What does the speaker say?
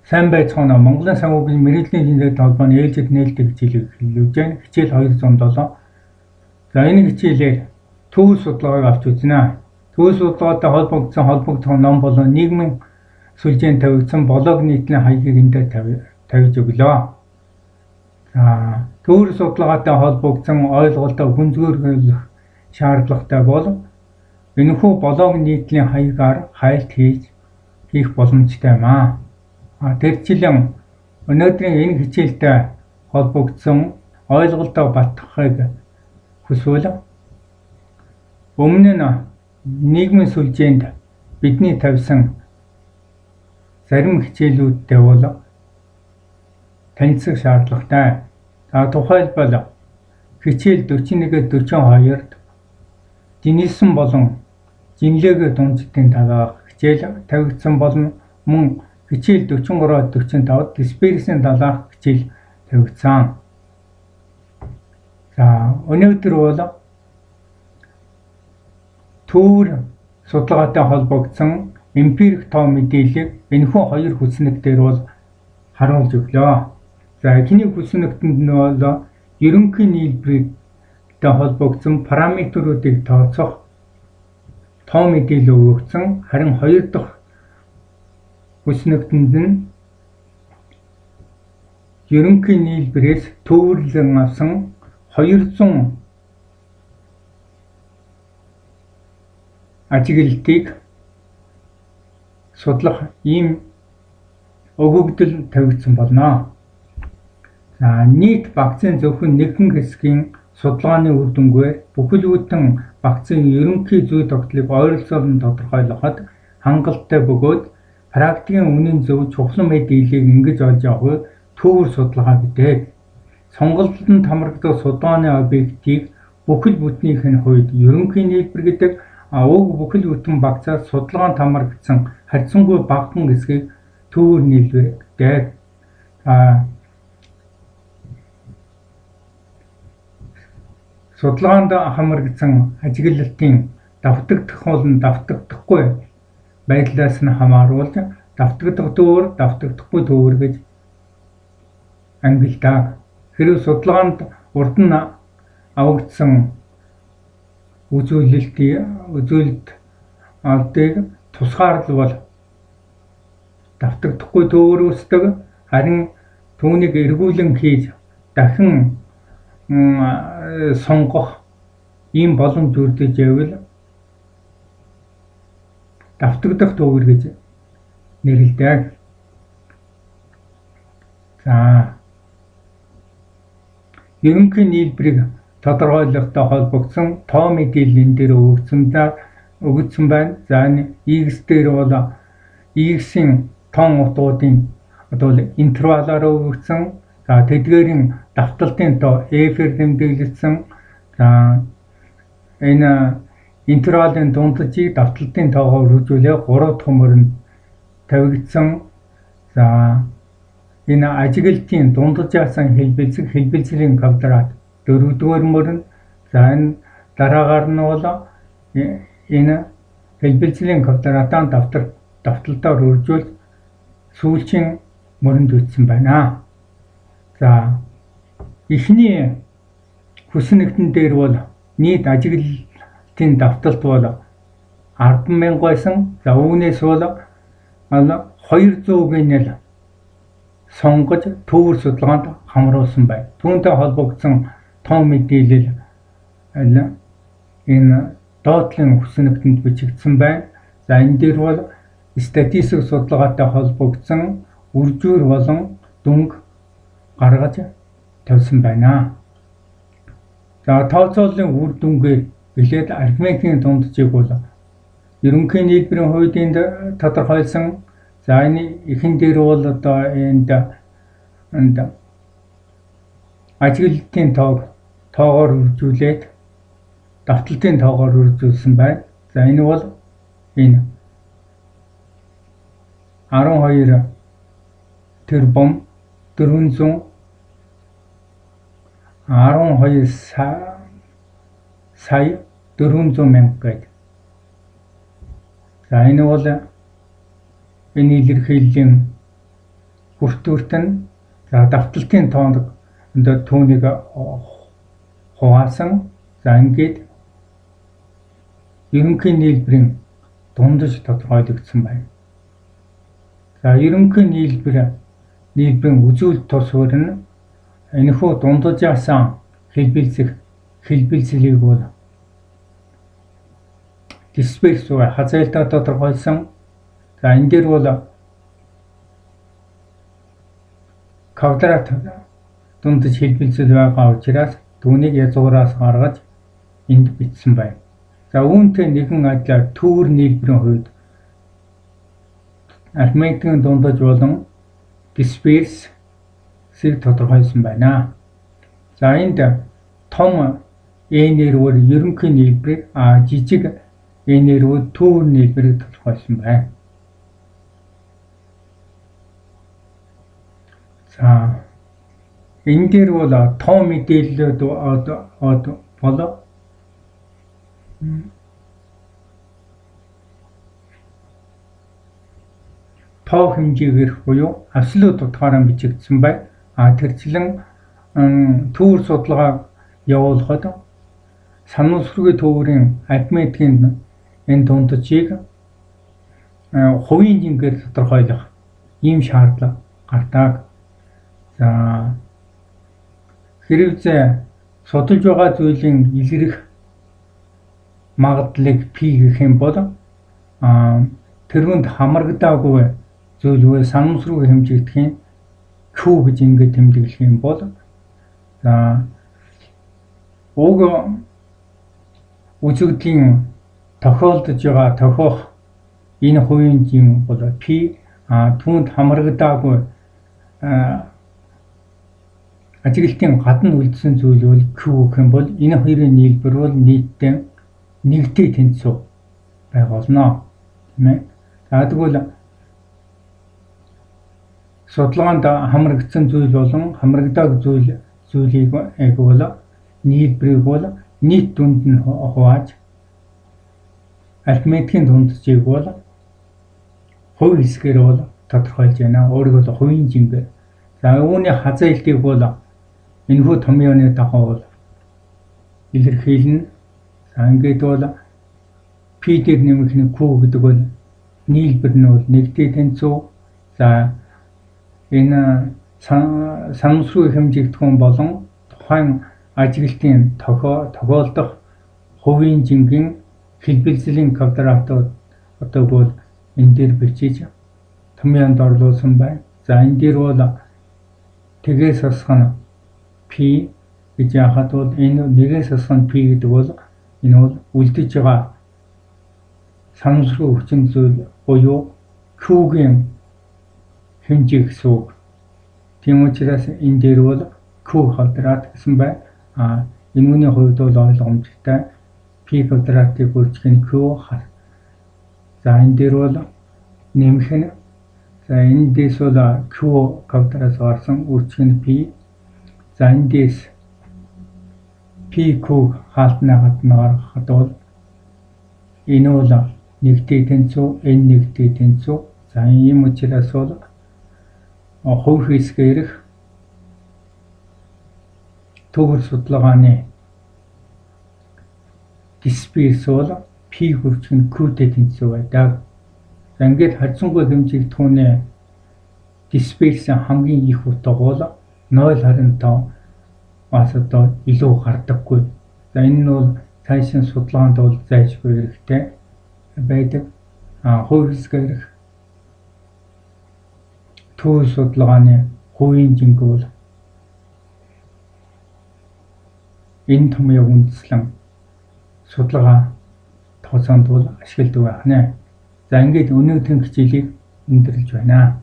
сайн байцгаана. Монголын санхүүгийн мэргэжлийн шинжилгээтэй холбооны ээлжид нээлттэй хичээлийг эхлүүлж байна. Хичээл 207. За энэ хичээлээр төвөөр судалгааг авч үзнэ. Төвөөр судалгаатай холбогдсон холбогдох ном болон нийгмийн сүлжээнд тавигдсан блог нийтлийн хаягийг эндээ тавьж өглөө. За төвөөр судалгаатай холбогдсон ойлголтоо хүнзгөөрлөх шаардлагатай бол энэхүү блог нийтлийн хаягаар хайлт хийх боломжтой юм аа. Тэрчлэн өнөөдрийн энэ хичээлтэй холбогдсон ойлголтоо батгахыг хүсвэл өмнө нь нийгмийн сүлжээнд бидний тавьсан зарим хичээлүүдтэй бол танилцах шаардлагатай. За тухайлбал хичээл 41-42-д Денисен болон Жинлэгийн дундчдын талаарх хичээл тавигдсан болно. Мөн хичээл 43-45-д Касперсийн талаарх хичээл тавигдсан. За өнөөдөр бол төвөөр судалгаатай холбогдсон эмпирик тоо мэдээллийг энэхүү хоёр хүснэг дээр бол харуулж өглөө. За эхний хүснэгтэнд нь бол ерөнхий нийлбэртэй холбогдсон параметруудыг тооцох тоо мэдээлэл өгөгдсөн. Харин хоёр дахь хүснэгтэнд нь ерөнхий нийлбэрээс төвөрлөн авсан 200 ажиглалтыг судлах ийм өгөгдөл тавигдсан болно. За нийт вакцины зөвхөн нэгэн хэсгийн судалгааны үр дүнгээр бүхэлдэн вакцины ерөнхий зүй тогтолцоог ойролцоолон тодорхойлоход хангалттай бөгөөд практикийн үнэн зөв чухал мэдээллийг ингэж олж авах төвөөр судалгаа гэдэг. Сонголтод хамрагдах судалгааны объектыг бүхэл бүтнийхээ хувьд ерөнхий нийлбэр гэдэг, уг бүхэл бүтэн вакцаас судалгаанд хамрагдсан харьцангуй багахан хэсгийг төвөөр нийлбэр гэдэг. Судалгаанд хамрагдсан ажиглалтын давтагдах болон давтагдахгүй байдлаас нь хамааруулж давтагдах төвөөр, давтагдахгүй төвөөр гэж ангилдаг. Хэрэв судалгаанд урд нь авагдсан үзүүлэлт алдыг тусгаарлавал давтагдахгүй төвөөр үүсдэг. Харин түүнийг эргүүлэн хийж дахин сонгох ийм боломж бүрдэж байвал давтагдах төвөөр гэж нэрлэдэг. За ерөнхий нийлбэрийг тодорхойлохтой холбогдсон тоо мэдээллийн дээр өгөгдсөн байна. За X дээр бол X-ийн тоон утгуудын интервалаар өгөгдсөн. За тэдгээрийн давталтын тоо F-ээр тэмдэглэгдсэн. За энэ интервалын дунджийг давталтын тоогоор үржүүлэх 3 дахь мөрөнд тавигдсан. За энэ ажиглалтын дунджаасан хэлбэлцлийн квадрат 4-р мөрөнд. За энэ дараагаар нь бол энэ хэлбэлцлийн квадратаа давталтаар үржүүлж сүүлчийн мөрөнд үтсэн байна. За эхний хүснэгтэн дээр бол нийт ажиглалтын давталт бол 10,000 байсан. За үүнээс бол 200-г нь сонгож төвөөр судалгаанд хамруулсан байна. Түүнтэй холбогдсон тоо мэдээлэл энэ доотлын хүснэгтэнд бичигдсэн байна. За энэ дээр бол статистик судалгаатай холбогдсон үржүүр болон дүнг гаргаж тавьсан байна. За тооцооллын үр дүнгээр билээд арифметикийн дунджийг бол ерөнхий нийлбэрийн хувьд энд тодорхойлсон. За энэ эхэн дээр бол одоо энд ажиглалтын тоогоор үржүүлээд давталтын тоогоор үржүүлсэн байна. За энэ бол энэ 12 тэрбум 400 12 сая 400 мянга гэдэг. За энэ бол энэ илэрхийллийн бүртгүүрт нь за давталтын тоонд одоо түүнийг хуваасан. За ингээд ерөнхий нийлбэрийн дундаж тодорхойлогдсон байна. За ерөнхий нийлбэрийн үзүүлэлт тусвар нь энэхүү дундажаас хэлбэлцлийг бол дисперс буюу хазайлтаа тодорхойлсон. За энэ дээр бол квадрат дундаж хэлбэлцэл байгаа учраас түүнийг язгуураас гаргаж энд бичсэн байна. За үүнтэй нэгэн адилаар төвөр нийлбэрийн хувьд арифметикийн дундаж болон дисперсийг тодорхойлсон байна. За энд том n-ээр ерөнхий нийлбэрийг жижиг n-ээр төвөр нийлбэрийг тодорхойлсон байна. За энэ дээр бол том мэдээллүүд болоо тоо хэмжээгээр буюу абсолют утгаараа бичигдсэн бай. Тэрчлэн төвөр судалгаа явуулахад санамсргүй төвөрийн арифметикийн энэ дундажийг хувийн жингээр тодорхойлох ийм шаардлага гардаг. За хэрвээ судалж байгаа зүйлийн илэрх магадлалыг P гэх юм бол тэрүүнд хамрагдаагүй зүйлгүй санамсргүй хэмжигдэхийн Q гэж ингээд тэмдэглэх юм бол уг үзэгдлийн тохиолдож байгаа тохиох энэ хувийн жин бол P түүнд хамрагдаагүй ажиглалтын гадна үлдсэн зүйл бол Q гэх юм бол энэ хоёрын нийлбэр бол нийтдээ нэгтэй тэнцүү байх болно. Тийм ээ. За тэгвэл судалгаанд хамрагдсан зүйл болон хамрагдааг зүйлийг бол нийлбэрийг бол нийт дүнд нь хувааж арифметикийн дундажийг бол хувь хэсгээр бол тодорхойлж байна. Өөрөөр бол хувийн жингээр. За үүний хазаалтыг бол энэхүү томьёоны дагуу бол илэрхийлнэ. За ингээд бол P дээр нэмэх нь Q гэдэг бол нийлбэр нь бол нэгтэй тэнцүү. За энэ санамсргүй хэмжигдэхүүн болон тухайн ажиглалтын тохиолдох хувийн жингийн хэлбэлцлийн квадратууд бол энэ дээр бичиж томьёонд оруулсан байна. За энэ дээр бол тэгээс хасах нь P гэж яхад бол энэ нэгээс хасах нь P гэдэг бол энэ бол үлдэж байгаа санамсргүй хүчин зүйл буюу Q-гийн хэмжээ гэсэн үг. Тийм учраас энэ дээр бол Q квадрат гэсэн байна. Энэ үний хувьд бол ойлгомжтой. P квадратыг бүржих нь Q. За энэ дээр бол нэмэх нь за эндээс бол Q квадратаас гарсан үржих нь P. За эндээс PQ хаалтнаа гадна гаргахад бол энэ бол нэгтэй тэнцүү, n нэгтэй тэнцүү. За ийм учраас бол хувь хэсгээрх төвөр судалгааны дисперс бол P хүрэх нь Q-тэй тэнцүү байдаг. За ингээд харьцангуй хэмжигдэхүүний дисперс хамгийн их утга бол 0.5-аас одоо илүү гардаггүй. За энэ нь бол цаашийн судалгаанд бол зайлшгүй хэрэгтэй байдаг. Хувь хэсгээрх төвөр судалгааны хувийн жинг бол энэ томьёог үндэслэн судалгаа тооцоонд бол ашигладаг байна. За ингээд өнөөдрийн хичээлийг өндөрлөж байна.